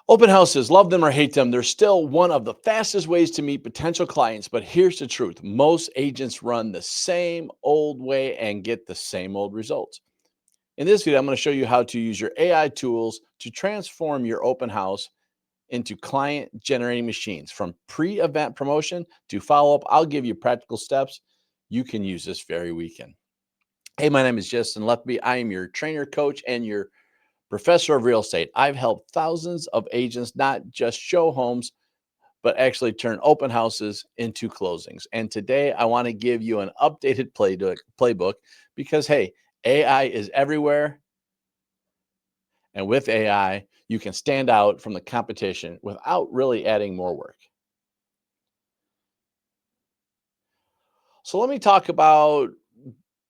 Open houses, love them or hate them, they're still one of the fastest ways to meet potential clients. But here's the truth: most agents run the same old way and get the same old results. In this video, I'm going to show you how to use your AI tools to transform your open house into client generating machines. From pre event promotion to follow up, I'll give you practical steps you can use this very weekend. Hey, my name is Justin Lefby. I am your trainer, coach, and your professor of real estate. I've helped thousands of agents not just show homes, but actually turn open houses into closings. And today I want to give you an updated playbook because, hey, AI is everywhere. And with AI, you can stand out from the competition without really adding more work. So let me talk about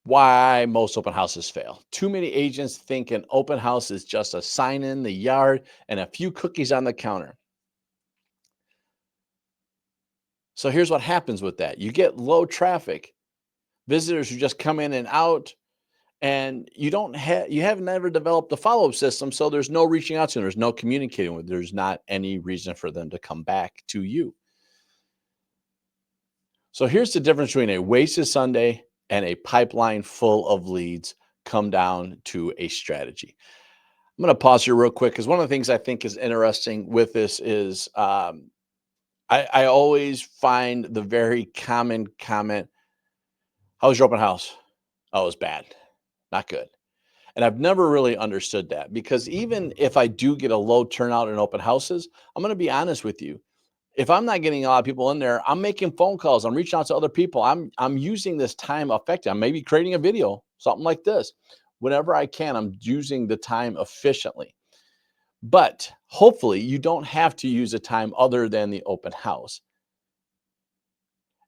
why most open houses fail. Too many agents think an open house is just a sign in the yard and a few cookies on the counter. So here's what happens with that: you get low traffic, visitors who just come in and out, and you have never developed a follow-up system, so there's no reaching out to them, there's no communicating with, there's not any reason for them to come back to you. So here's the difference between a wasted Sunday and a pipeline full of leads. Come down to a strategy. I'm going to pause here real quick because one of the things I think is interesting with this is I always find the very common comment: "How was your open house?" "Oh, it was bad, not good." And I've never really understood that, because even if I do get a low turnout in open houses, I'm going to be honest with you. If I'm not getting a lot of people in there, I'm making phone calls. I'm reaching out to other people. I'm using this time effectively. I'm maybe creating a video, something like this. Whenever I can, I'm using the time efficiently. But hopefully, you don't have to use a time other than the open house.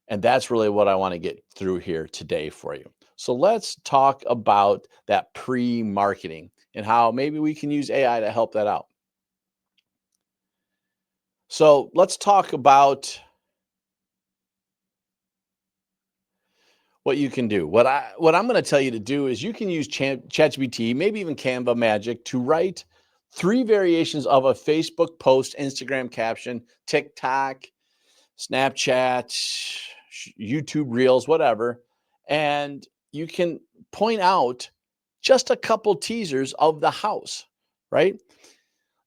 And that's really what I want to get through here today for you. So let's talk about that pre marketing and how maybe we can use AI to help that out. So let's talk about what you can do. What I'm going to tell you to do is you can use ChatGPT, maybe even Canva Magic, to write three variations of a Facebook post, Instagram caption, TikTok, Snapchat, YouTube Reels, whatever. And you can point out just a couple teasers of the house, right?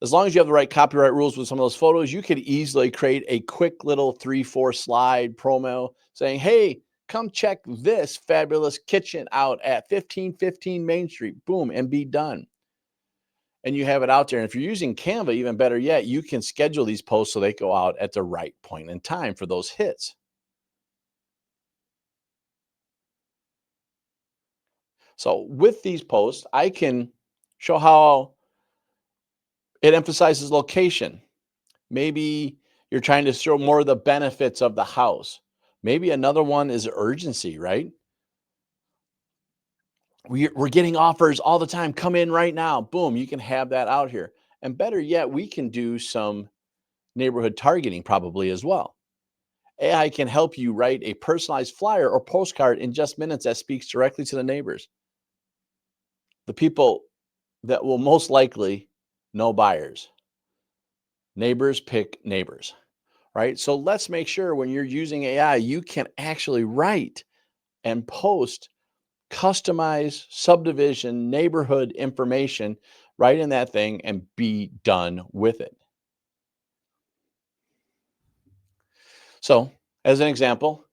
As long as you have the right copyright rules with some of those photos, you could easily create a quick little 3-4 slide promo saying, "Hey, come check this fabulous kitchen out at 1515 Main Street." Boom, and be done. And you have it out there. And if you're using Canva, even better yet, you can schedule these posts so they go out at the right point in time for those hits. So with these posts, I can show how it emphasizes location. Maybe you're trying to show more of the benefits of the house. Maybe another one is urgency, right? We're getting offers all the time. Come in right now. Boom, you can have that out here. And better yet, we can do some neighborhood targeting probably as well. AI can help you write a personalized flyer or postcard in just minutes that speaks directly to the neighbors, the people that will most likely know buyers. Neighbors pick neighbors, right? So let's make sure when you're using AI, you can actually write and post customized subdivision neighborhood information right in that thing and be done with it. So, as an example,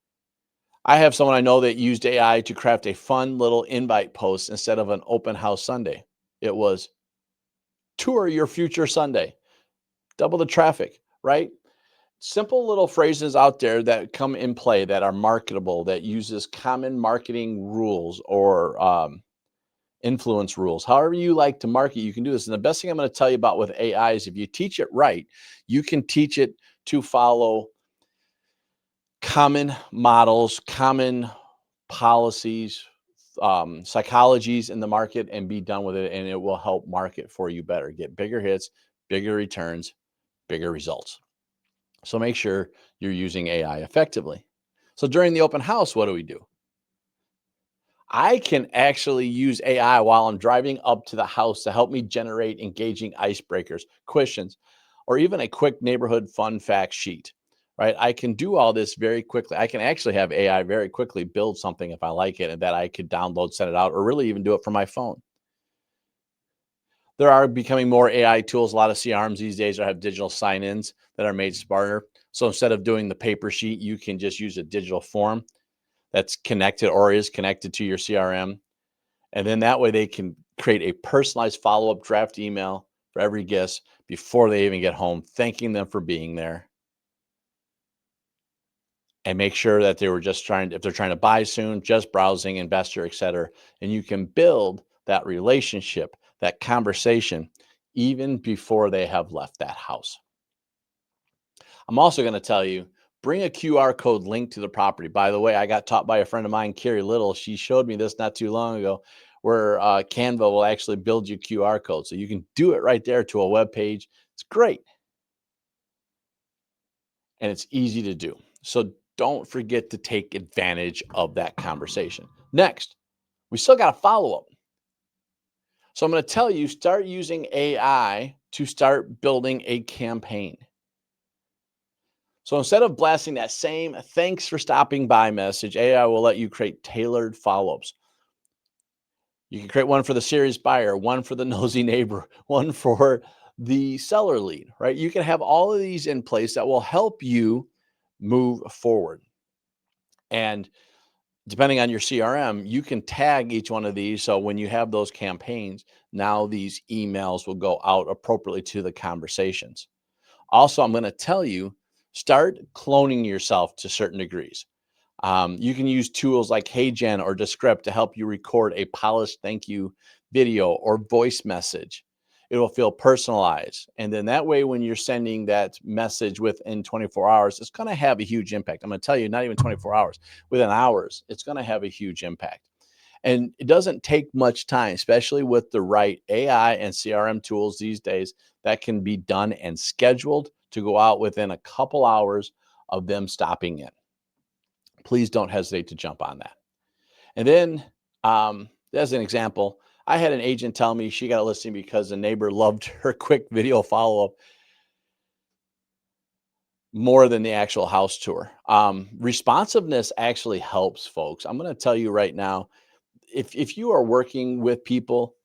I have someone I know that used AI to craft a fun little invite post instead of an open house Sunday. It was tour your future Sunday, double the traffic, right? Simple little phrases out there that come in play that are marketable, that uses common marketing rules or influence rules. However you like to market, you can do this. And the best thing I'm going to tell you about with AI is if you teach it right, you can teach it to follow common models, common policies, psychologies in the market, and be done with it. And it will help market for you better, get bigger hits, bigger returns, bigger results. So make sure you're using AI effectively. So during the open house, what do? I can actually use AI while I'm driving up to the house to help me generate engaging icebreakers, questions, or even a quick neighborhood fun fact sheet, right? I can do all this very quickly. I can actually have AI very quickly build something if I like it and that I could download, send it out, or really even do it from my phone. There are becoming more AI tools. A lot of CRMs these days have digital sign-ins that are made smarter. So instead of doing the paper sheet, you can just use a digital form that's connected or is connected to your CRM. And then that way they can create a personalized follow-up draft email for every guest before they even get home, thanking them for being there and make sure that they were just trying to, if they're trying to buy soon, just browsing, investor, et cetera. And you can build that relationship, that conversation, even before they have left that house. I'm also going to tell you, bring a QR code link to the property. By the way, I got taught by a friend of mine, Carrie Little. She showed me this not too long ago, where Canva will actually build you QR code. So you can do it right there to a web page. It's great. And it's easy to do. So don't forget to take advantage of that conversation. Next, we still got a follow up. So I'm going to tell you, start using AI to start building a campaign. So instead of blasting that same thanks for stopping by message, AI will let you create tailored follow ups. You can create one for the serious buyer, one for the nosy neighbor, one for the seller lead, right? You can have all of these in place that will help you move forward. And depending on your CRM, you can tag each one of these. So when you have those campaigns, now these emails will go out appropriately to the conversations. Also, I'm going to tell you, start cloning yourself to certain degrees. You can use tools like HeyGen or Descript to help you record a polished thank you video or voice message. It will feel personalized. And then that way, when you're sending that message within 24 hours, it's going to have a huge impact. I'm going to tell you, not even 24 hours, within hours, it's going to have a huge impact. And it doesn't take much time, especially with the right AI and CRM tools these days that can be done and scheduled to go out within a couple hours of them stopping in. Please don't hesitate to jump on that. And then, as an example, I had an agent tell me she got a listing because the neighbor loved her quick video follow up more than the actual house tour. Responsiveness actually helps, folks. I'm going to tell you right now, if you are working with people,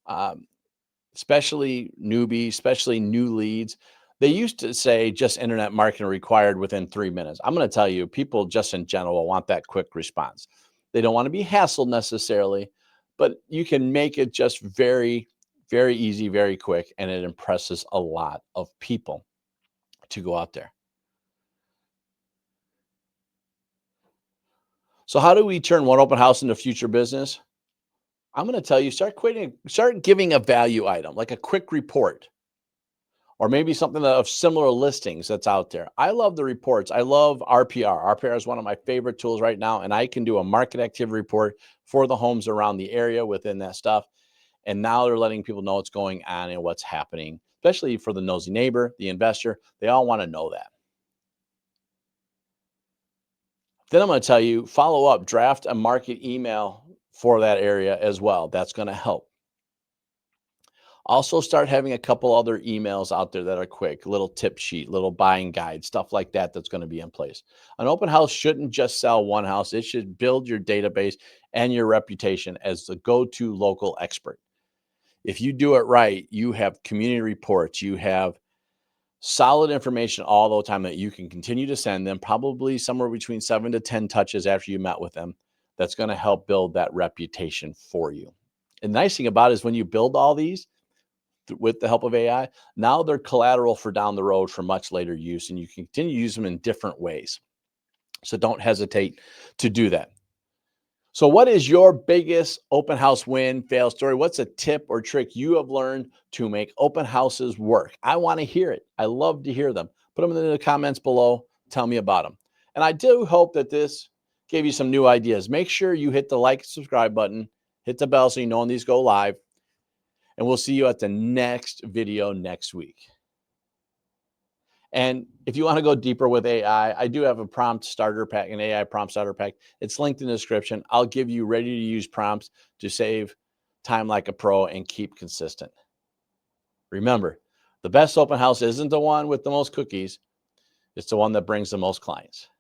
especially newbies, especially new leads. They used to say just internet marketing required within 3 minutes. I'm going to tell you, people just in general want that quick response. They don't want to be hassled necessarily, but you can make it just very, very easy, very quick, and it impresses a lot of people to go out there. So, how do we turn one open house into future business? I'm going to tell you, start giving a value item, like a quick report or maybe something of similar listings that's out there. I love the reports. I love RPR. RPR is one of my favorite tools right now, and I can do a market activity report for the homes around the area within that stuff. And now they're letting people know what's going on and what's happening, especially for the nosy neighbor, the investor. They all want to know that. Then I'm going to tell you, follow up, draft a market email for that area as well. That's going to help. Also, start having a couple other emails out there that are quick, little tip sheet, little buying guide, stuff like that that's going to be in place. An open house shouldn't just sell one house, it should build your database and your reputation as the go to local expert. If you do it right, you have community reports, you have solid information all the time that you can continue to send them, probably somewhere between 7 to 10 touches after you met with them. That's going to help build that reputation for you. And the nice thing about it is when you build all these, with the help of AI, now they're collateral for down the road for much later use, and you can continue to use them in different ways. So don't hesitate to do that. So, what is your biggest open house win, fail story? What's a tip or trick you have learned to make open houses work? I want to hear it. I love to hear them. Put them in the comments below. Tell me about them. And I do hope that this gave you some new ideas. Make sure you hit the like and subscribe button, hit the bell so you know when these go live. And we'll see you at the next video next week. And if you want to go deeper with AI, I do have a prompt starter pack, an AI prompt starter pack. It's linked in the description. I'll give you ready to use prompts to save time like a pro and keep consistent. Remember, The best open house isn't the one with the most cookies. It's the one that brings the most clients.